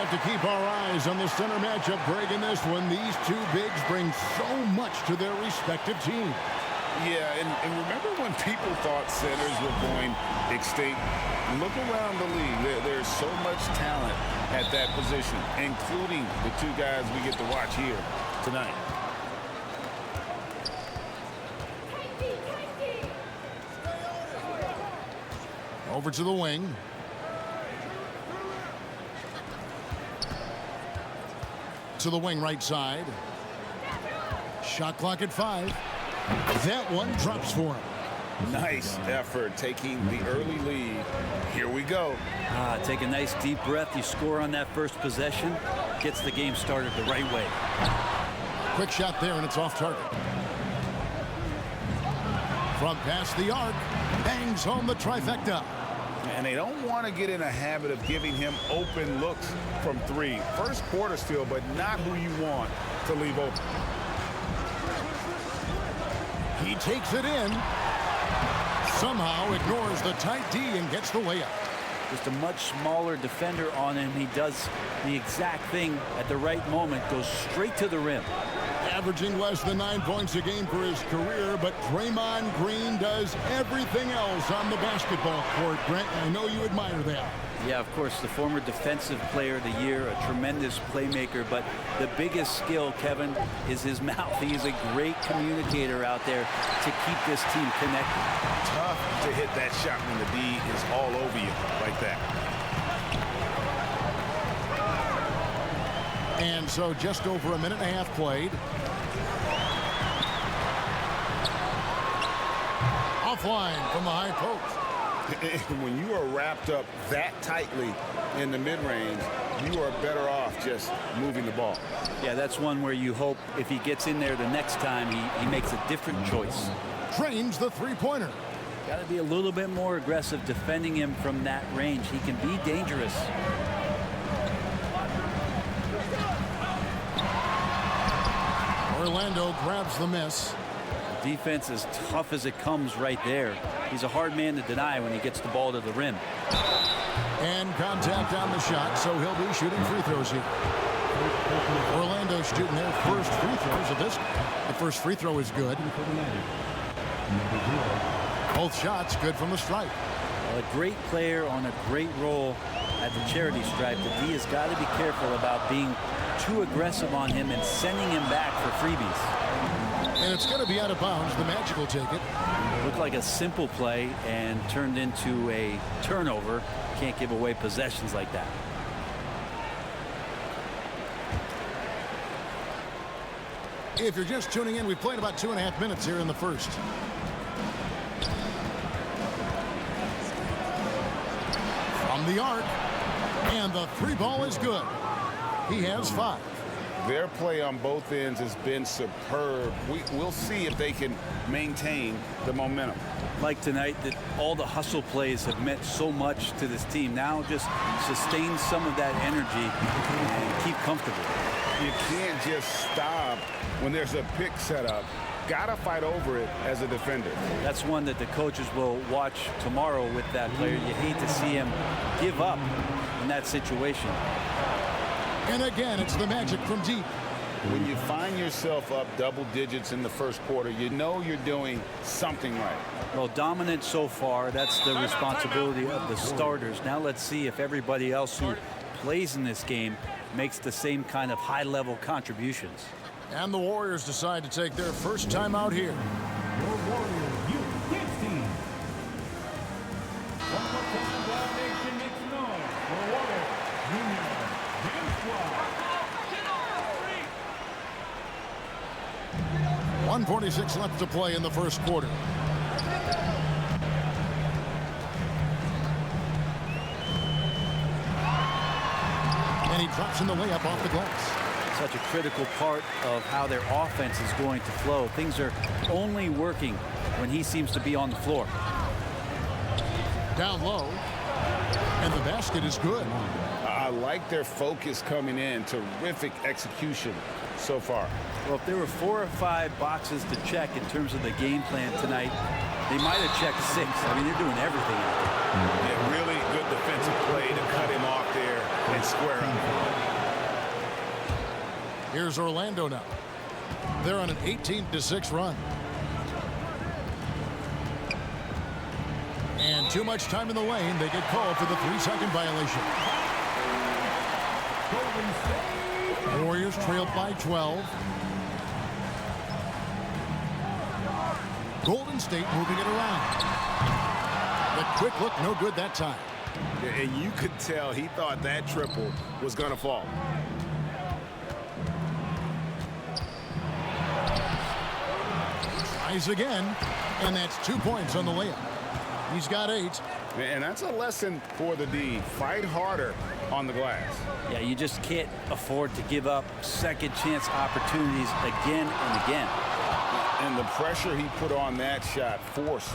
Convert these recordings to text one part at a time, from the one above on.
have to keep our eyes on the center matchup. Greg, in this one, these two bigs bring so much to their respective teams. Yeah, and remember when people thought centers were going extinct? Look around the league. There's so much talent at that position, including the two guys we get to watch here tonight. Over to the wing. To the wing right side. Shot clock at 5. That one drops for him. Nice effort taking the early lead. Here we go. Take a nice deep breath. You score on that first possession. Gets the game started the right way. Quick shot there, and it's off target. From past the arc. Bangs home the trifecta. And they don't want to get in a habit of giving him open looks from 3. First quarter still, but not who you want to leave open. He takes it in. Somehow ignores the tight D and gets the layup. Just a much smaller defender on him. He does the exact thing at the right moment. Goes straight to the rim. Averaging less than 9 points a game for his career, but Draymond Green does everything else on the basketball court. Brent, I know you admire that. Yeah, of course, the former defensive player of the year, a tremendous playmaker, but the biggest skill, Kevin, is his mouth. He is a great communicator out there to keep this team connected. Tough to hit that shot when the D is all over you like that. And so just over a minute and a half played. Offline from the high post. When you are wrapped up that tightly in the mid-range, you are better off just moving the ball. Yeah, that's one where you hope if he gets in there the next time, he makes a different choice. Trains the three-pointer. Got to be a little bit more aggressive defending him from that range. He can be dangerous. Orlando grabs the miss. Defense as tough as it comes right there. He's a hard man to deny when he gets the ball to the rim. And contact on the shot, so he'll be shooting free throws here. Orlando shooting their first free throws of this. The first free throw is good. Both shots good from the stripe. Well, a great player on a great role at the charity stripe. The D has got to be careful about being too aggressive on him and sending him back for freebies. And it's going to be out of bounds. The Magic will take it. Looked like a simple play and turned into a turnover. Can't give away possessions like that. If you're just tuning in, we played about 2.5 minutes here in the first. From the arc. And the three ball is good. He has 5. Their play on both ends has been superb. We'll see if they can maintain the momentum. Like tonight, that all the hustle plays have meant so much to this team. Now just sustain some of that energy and keep comfortable. You can't just stop when there's a pick set up. Gotta fight over it as a defender. That's one that the coaches will watch tomorrow with that player. You hate to see him give up in that situation. And again, it's the Magic from deep. When you find yourself up double digits in the first quarter, you know you're doing something right. Well, dominant so far. That's the responsibility of the starters. Now let's see if everybody else who plays in this game makes the same kind of high-level contributions. And the Warriors decide to take their first time out here. Your Warriors Youth Dance Team. One more time, Wild Nation makes noise for Warriors Junior Dance Squad. 1:46 left to play in the first quarter. And he drops in the layup off the glass. Such a critical part of how their offense is going to flow. Things are only working when he seems to be on the floor. Down low. And the basket is good. I like their focus coming in. Terrific execution so far. Well, if there were 4 or 5 boxes to check in terms of the game plan tonight, they might have checked 6. I mean, they're doing everything out there. Yeah, really good defensive play to cut him off there and square up. Here's Orlando now. They're on an 18-6 run. And too much time in the lane. They get called for the 3-second violation. Warriors trailed by 12. Golden State moving it around. The quick look, no good that time. And you could tell he thought that triple was going to fall. Tries again, and that's 2 points on the layup. He's got 8. And that's a lesson for the D. Fight harder on the glass. Yeah, you just can't afford to give up second chance opportunities again and again. And the pressure he put on that shot forced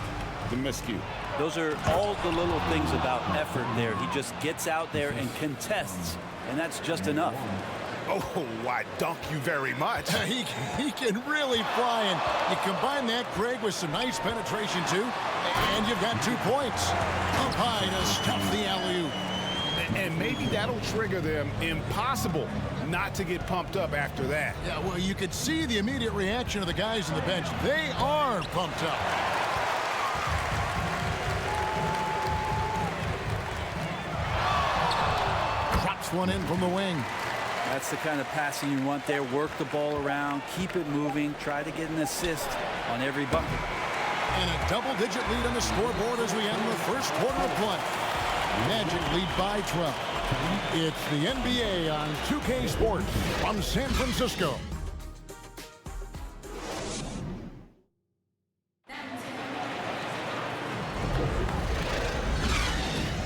the miscue. Those are all the little things about effort there. He just gets out there and contests, and that's just enough. Oh, why, dunk you very much. He can really fly, and you combine that, Craig, with some nice penetration, too, and you've got 2 points. Up high to stuff the alley-oop. And maybe that'll trigger them. Impossible not to get pumped up after that. Yeah, well, you could see the immediate reaction of the guys on the bench. They are pumped up. Drops one in from the wing. That's the kind of passing you want there. Work the ball around, keep it moving, try to get an assist on every bucket. And a double-digit lead on the scoreboard as we end the first quarter of play. Magic lead by 12. It's the NBA on 2K Sports from San Francisco.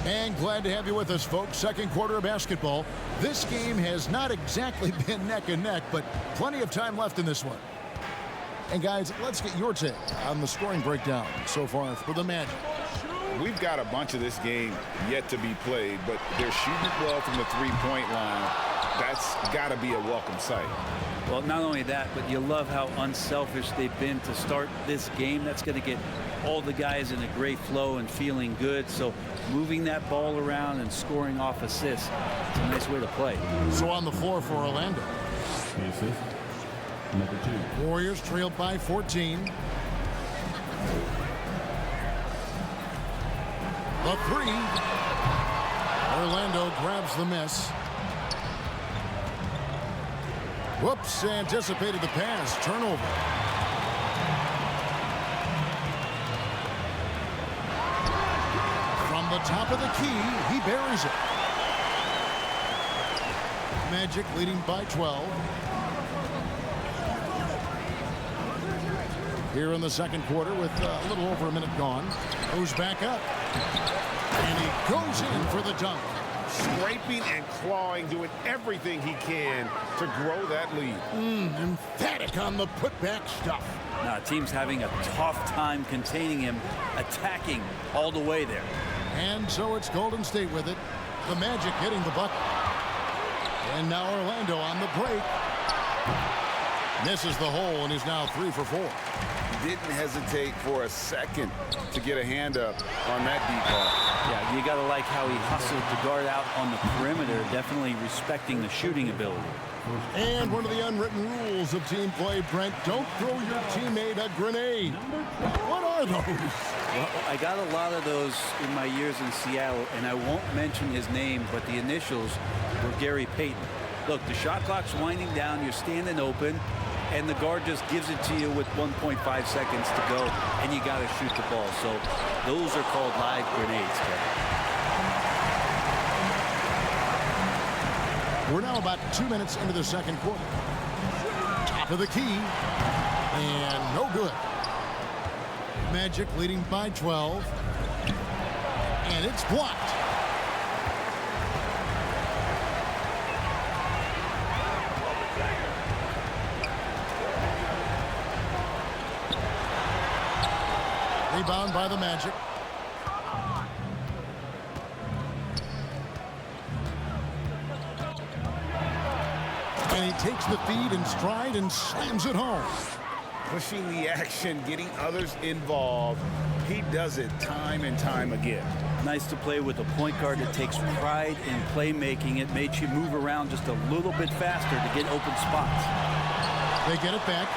And glad to have you with us, folks. Second quarter of basketball. This game has not exactly been neck and neck, but plenty of time left in this one. And guys, let's get your take on the scoring breakdown so far for the Magic. We've got a bunch of this game yet to be played, but they're shooting it well from the three-point line. That's got to be a welcome sight. Well, not only that, but you love how unselfish they've been to start this game. That's going to get all the guys in a great flow and feeling good. So moving that ball around and scoring off assists, it's a nice way to play. So on the floor for Orlando. The assist, number 2. Warriors trailed by 14. The 3. Orlando grabs the miss. Whoops, anticipated the pass. Turnover. From the top of the key, he buries it. Magic leading by 12. Here in the second quarter with a little over a minute gone. Goes back up. And he goes in for the dunk. Scraping and clawing, doing everything he can to grow that lead. Emphatic on the putback stuff. Now, team's having a tough time containing him, attacking all the way there. And so it's Golden State with it. The Magic hitting the bucket. And now Orlando on the break. Misses the hole and is now 3 for 4. Didn't hesitate for a second to get a hand up on that deep ball. Yeah, you got to like how he hustled to guard out on the perimeter, definitely respecting the shooting ability. And one of the unwritten rules of team play, Brent, don't throw your teammate a grenade. What are those? Well, I got a lot of those in my years in Seattle, and I won't mention his name, but the initials were Gary Payton. Look, the shot clock's winding down, you're standing open, and the guard just gives it to you with 1.5 seconds to go, and you got to shoot the ball. So those are called live grenades, Kevin. We're now about 2 minutes into the second quarter. Top of the key, and no good. Magic leading by 12, and it's blocked. Rebound by the Magic. And he takes the feed in stride and slams it home. pushing the action, getting others involved. He does it time and time again. Nice to play with a point guard that takes pride in playmaking. It makes you move around just a little bit faster to get open spots. They get it back.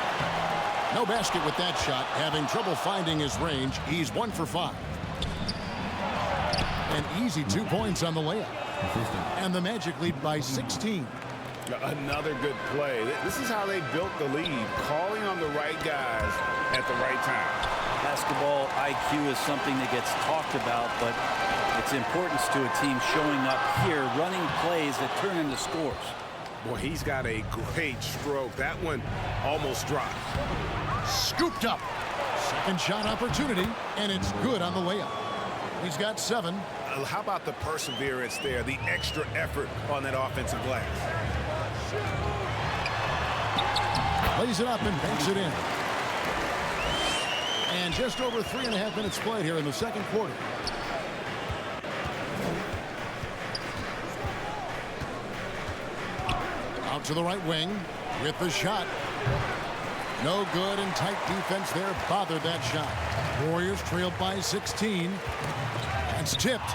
No basket with that shot. Having trouble finding his range. He's 1 for 5. An easy 2 points on the layup. And the Magic lead by 16. Another good play. This is how they built the lead, calling on the right guys at the right time. Basketball IQ is something that gets talked about, but its importance to a team showing up here, running plays that turn into scores. Boy, he's got a great stroke. That one almost dropped. Scooped up. Second shot opportunity, and it's good on the layup. He's got 7. How about the perseverance there, the extra effort on that offensive glass? Lays it up and banks it in. And just over 3.5 minutes played here in the second quarter. Out to the right wing with the shot. No good, and tight defense there bothered that shot. Warriors trailed by 16. It's tipped.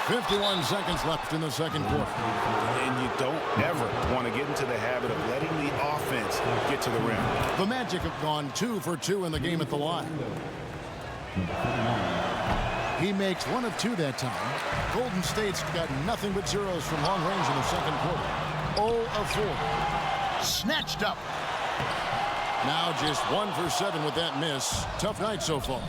.51 seconds left in the second quarter. And you don't ever want to get into the habit of letting the offense get to the rim. The Magic have gone 2 for 2 in the game at the line. He makes 1 of 2 that time. Golden State's got nothing but zeros from long range in the second quarter. 0 of 4. Snatched up. Now just 1 for 7 with that miss. Tough night so far.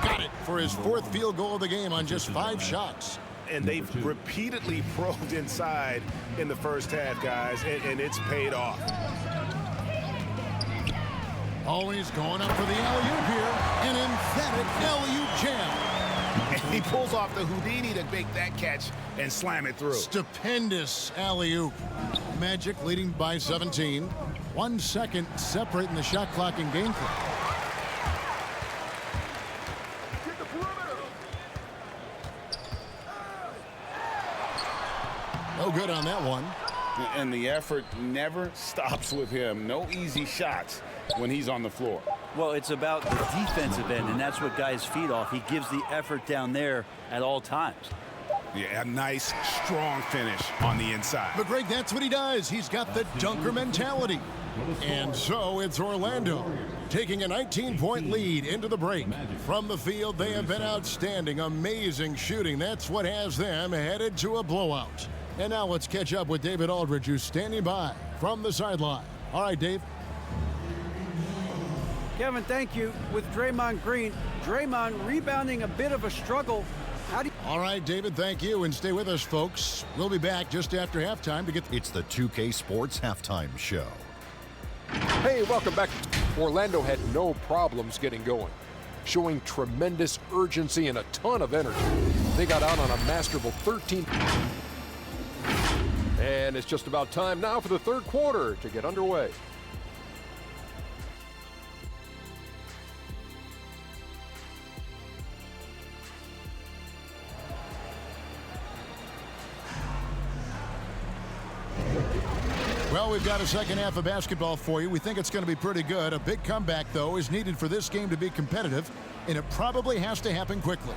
Got it for his 4th field goal of the game on just 5 shots. And they've repeatedly probed inside in the first half, guys, and it's paid off. Always going up for the alley-oop here. An emphatic alley-oop jam. And he pulls off the Houdini to make that catch and slam it through. Stupendous alley-oop. Magic leading by 17. 1 second separating the shot clock and game clock. No good on that one. And the effort never stops with him. No easy shots when he's on the floor. Well, it's about the defensive end, and that's what guys feed off. He gives the effort down there at all times. Yeah, a nice, strong finish on the inside. But Greg, that's what he does. He's got the dunker mentality. And so it's Orlando taking a 19-point lead into the break. From the field, they have been outstanding. Amazing shooting. That's what has them headed to a blowout. And now let's catch up with David Aldridge, who's standing by from the sideline. All right, Dave. Kevin, thank you. With Draymond Green, Draymond rebounding a bit of a struggle. All right, David, thank you. And stay with us, folks. We'll be back just after halftime to get... It's the 2K Sports Halftime Show. Hey, welcome back. Orlando had no problems getting going, showing tremendous urgency and a ton of energy. They got out on a masterful 13. And it's just about time now for the third quarter to get underway. Well, we've got a second half of basketball for you. We think it's going to be pretty good. A big comeback, though, is needed for this game to be competitive, and it probably has to happen quickly.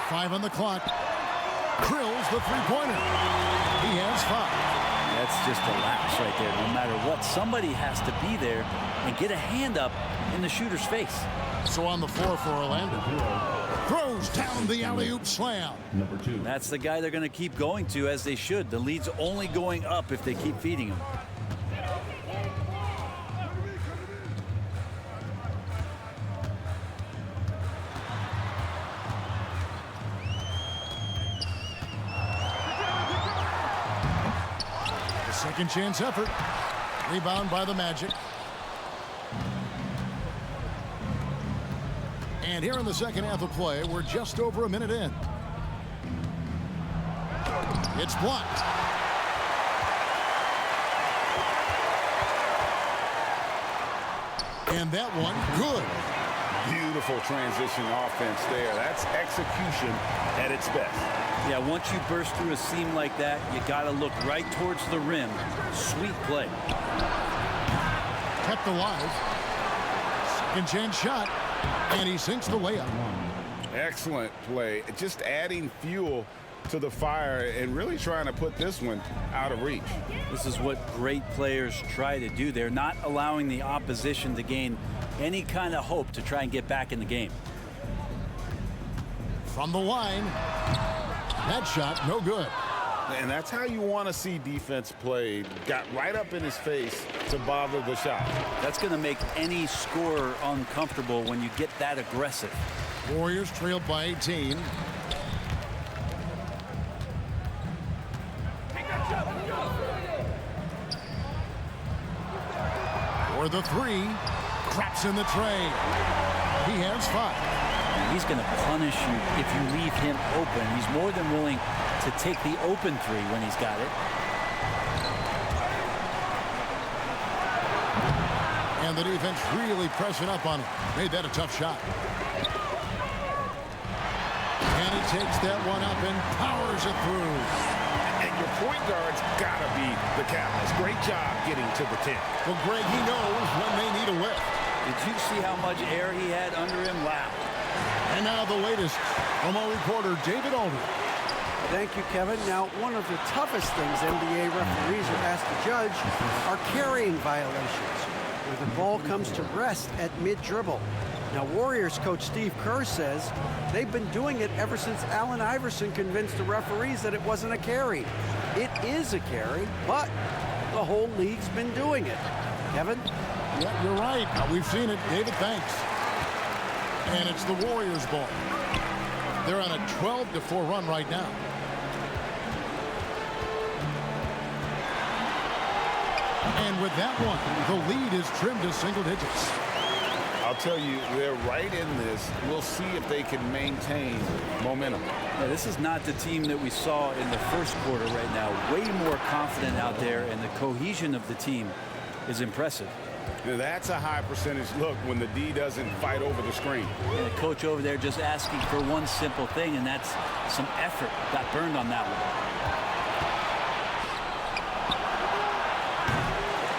Five on the clock. Drills the three-pointer. He has 5. That's just a lapse right there. No matter what, somebody has to be there and get a hand up in the shooter's face. So on the floor for Orlando. Throws down the alley-oop slam. Number 2. That's the guy they're going to keep going to, as they should. The lead's only going up if they keep feeding him. Second chance effort. Rebound by the Magic. And here in the second half of play, we're just over a minute in. It's blocked. And that one, good. Beautiful transition offense there. That's execution at its best. Yeah, once you burst through a seam like that, you got to look right towards the rim. Sweet play. Kept alive. Second chance shot. And he sinks the layup. Excellent play. Just adding fuel to the fire and really trying to put this one out of reach. This is what great players try to do. They're not allowing the opposition to gain any kind of hope to try and get back in the game. From the line. That shot, no good. And that's how you want to see defense play. Got right up in his face to bother the shot. That's going to make any scorer uncomfortable when you get that aggressive. Warriors trailed by 18. For the three. Craps in the tray. He has 5. He's going to punish you if you leave him open. He's more than willing to take the open three when he's got it. And the defense really pressing up on him. Made that a tough shot. And he takes that one up and powers it through. And your point guard's got to be the catalyst. Great job getting to the 10. Well, Greg, he knows when they need a lift. Did you see how much air he had under him? Wow. And now the latest from our reporter, David Aldridge. Thank you, Kevin. Now, one of the toughest things NBA referees are asked to judge are carrying violations, where the ball comes to rest at mid-dribble. Now, Warriors coach Steve Kerr says they've been doing it ever since Allen Iverson convinced the referees that it wasn't a carry. It is a carry, but the whole league's been doing it. Kevin? Yeah, you're right. We've seen it. David, thanks. And it's the Warriors' ball. They're on a 12-4 run right now. And with that one, the lead is trimmed to single digits. I'll tell you, they're right in this. We'll see if they can maintain momentum. Yeah, this is not the team that we saw in the first quarter right now. Way more confident out there, and the cohesion of the team is impressive. That's a high percentage look when the D doesn't fight over the screen. And the coach over there just asking for one simple thing, and that's some effort. Got burned on that one.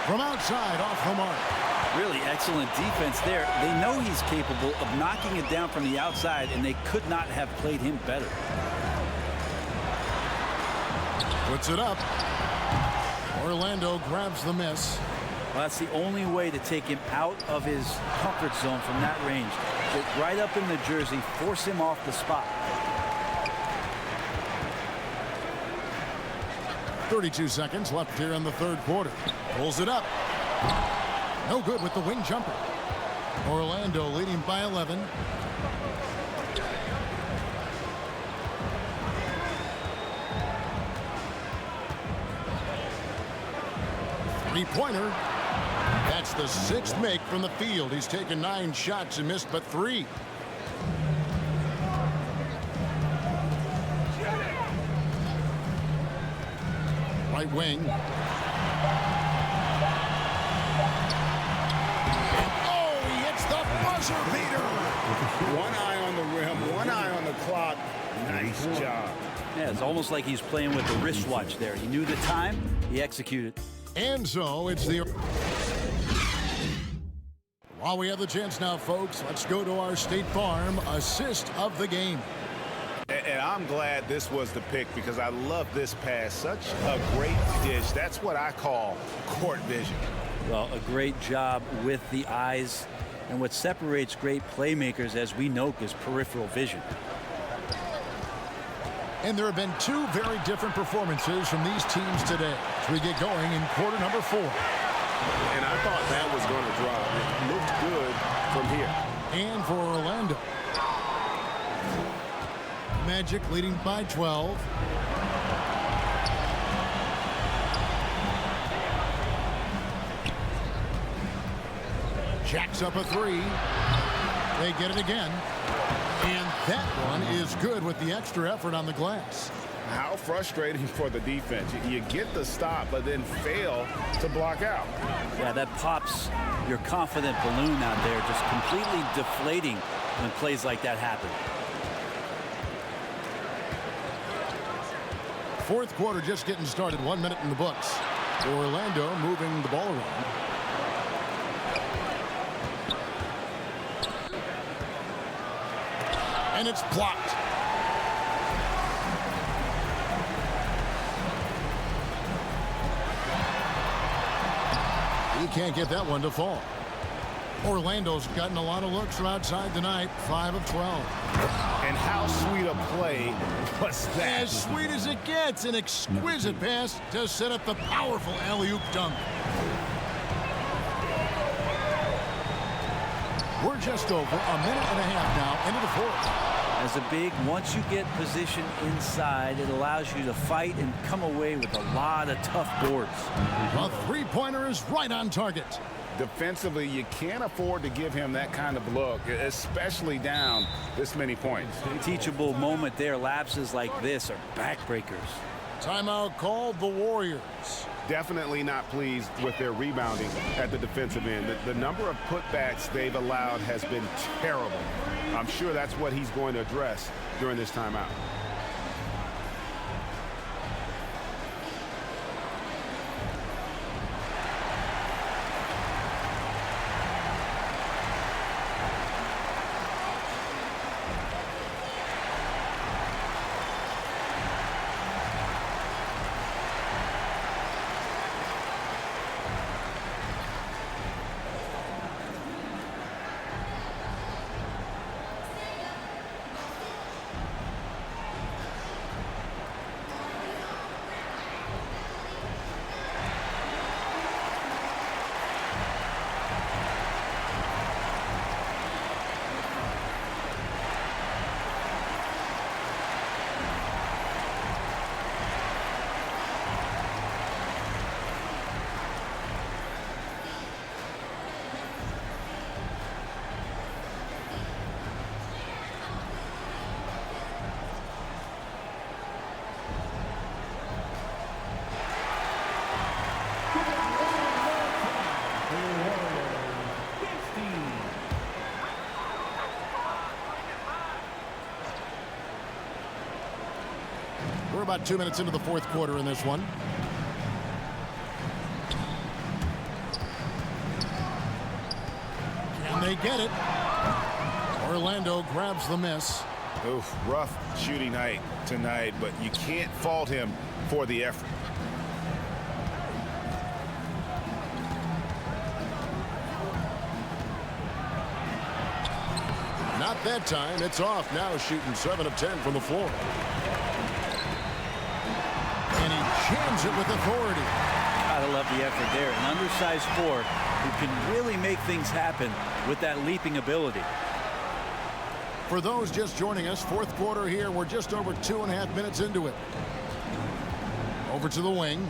From outside, off the mark. Really excellent defense there. They know he's capable of knocking it down from the outside, and they could not have played him better. Puts it up. Orlando grabs the miss. Well, that's the only way to take him out of his comfort zone from that range. Get right up in the jersey, force him off the spot. 32 seconds left here in the third quarter. Pulls it up. No good with the wing jumper. Orlando leading by 11. Three-pointer. That's the 6th make from the field. He's taken 9 shots and missed but 3. Right wing. Oh, he hits the buzzer beater. One eye on the rim, one eye on the clock. Nice job. Yeah, it's almost like he's playing with the wristwatch there. He knew the time, he executed. And so it's the... While we have the chance now, folks, let's go to our State Farm assist of the game. And I'm glad this was the pick because I love this pass. Such a great dish. That's what I call court vision. Well, a great job with the eyes. And what separates great playmakers, as we know, is peripheral vision. And there have been 2 very different performances from these teams today as we get going in quarter number 4. And I thought that was going to drop. It looked good from here. And for Orlando, Magic leading by 12. Jacks up a three. They get it again. And that one is good with the extra effort on the glass. How frustrating for the defense. You get the stop, but then fail to block out. Yeah, that pops your confident balloon out there, just completely deflating when plays like that happen. Fourth quarter just getting started. 1 minute in the books. Orlando moving the ball around. And it's blocked. He can't get that one to fall. Orlando's gotten a lot of looks from outside tonight. 5 of 12. And how sweet a play was that? As sweet as it gets. An exquisite pass to set up the powerful alley-oop dunk. We're just over a minute and a half now into the fourth. As a big, once you get position inside, it allows you to fight and come away with a lot of tough boards. A three-pointer is right on target. Defensively, you can't afford to give him that kind of look, especially down this many points. Teachable moment there. Lapses like this are backbreakers. Timeout called the Warriors. Definitely not pleased with their rebounding at the defensive end. The number of putbacks they've allowed has been terrible. I'm sure that's what he's going to address during this timeout. We're about 2 minutes into the fourth quarter in this one. Can they get it? Orlando grabs the miss. Oof, rough shooting night tonight, but you can't fault him for the effort. Not that time. It's off now, shooting 7 of 10 from the floor. And he jams it with authority. Gotta love the effort there. An undersized four who can really make things happen with that leaping ability. For those just joining us, fourth quarter here. We're just over 2.5 minutes into it. Over to the wing.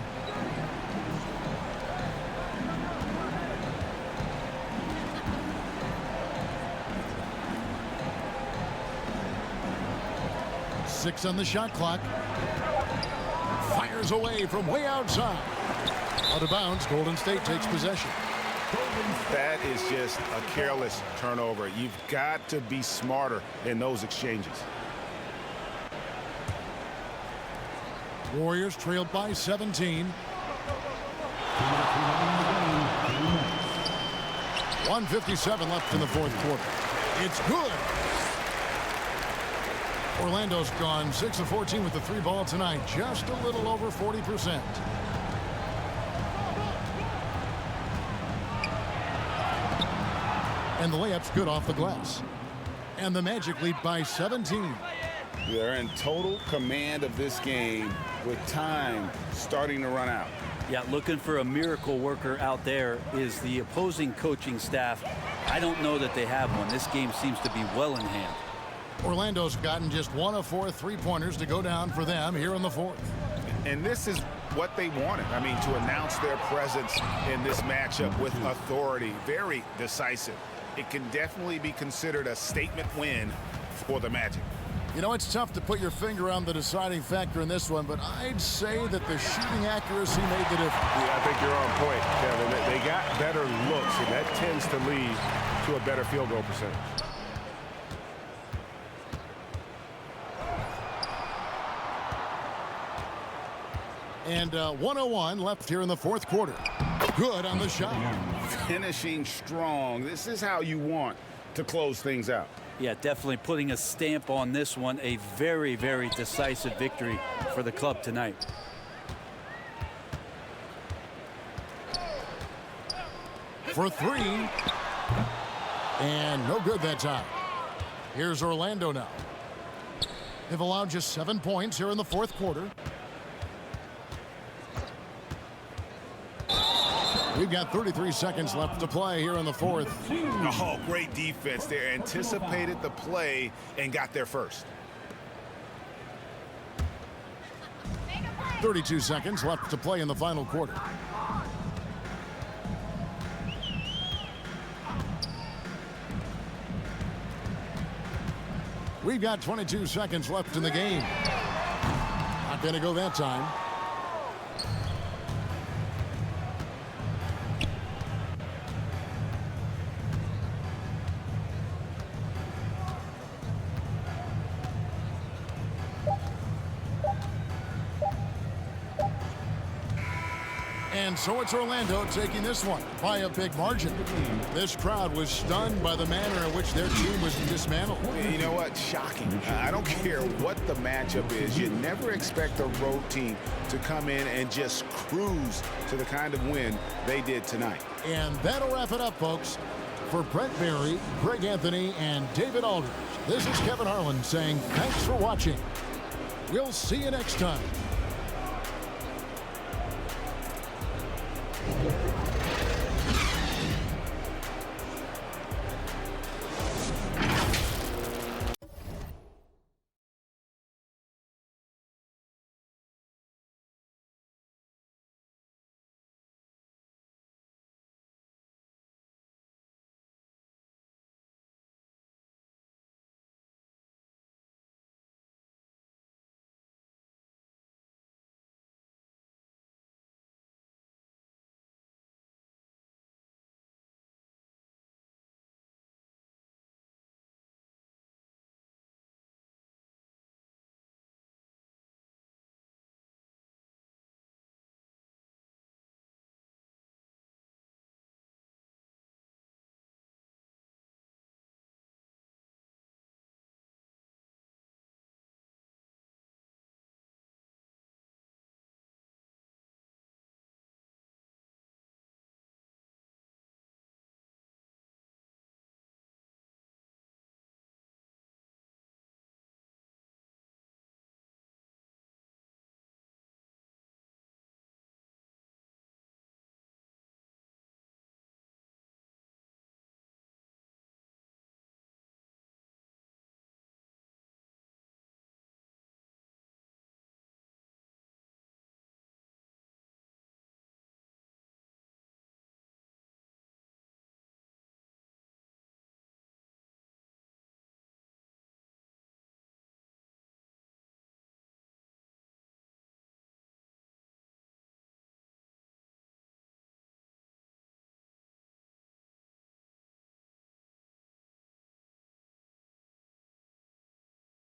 Six on the shot clock. Fires away from way outside. Out of bounds, Golden State takes possession. That is just a careless turnover. You've got to be smarter in those exchanges. Warriors trailed by 17. 1:57 left in the fourth quarter. It's good. Orlando's gone 6 of 14 with the 3 ball tonight. Just a little over 40%. And the layup's good off the glass. And the Magic lead by 17. They're in total command of this game with time starting to run out. Yeah, looking for a miracle worker out there is the opposing coaching staff. I don't know that they have one. This game seems to be well in hand. Orlando's gotten just 1 of 4 3-pointers to go down for them here in the fourth. And this is what they wanted. I mean, to announce their presence in this matchup with authority, very decisive. It can definitely be considered a statement win for the Magic. You know, it's tough to put your finger on the deciding factor in this one, but I'd say that the shooting accuracy made the difference. Yeah, I think you're on point, Kevin. They got better looks, and that tends to lead to a better field goal percentage. And 1:01 left here in the fourth quarter. Good on the shot. Finishing strong. This is how you want to close things out. Yeah, definitely putting a stamp on this one. A very, very decisive victory for the club tonight. For three. And no good that time. Here's Orlando now. They've allowed just 7 points here in the fourth quarter. We've got 33 seconds left to play here in the fourth. Oh, great defense there. Anticipated the play and got there first. 32 seconds left to play in the final quarter. We've got 22 seconds left in the game. Not going to go that time. And so it's Orlando taking this one by a big margin. This crowd was stunned by the manner in which their team was dismantled. You know what? Shocking. I don't care what the matchup is. You never expect a road team to come in and just cruise to the kind of win they did tonight. And that'll wrap it up, folks. For Brent Barry, Greg Anthony, and David Aldridge, this is Kevin Harlan saying thanks for watching. We'll see you next time.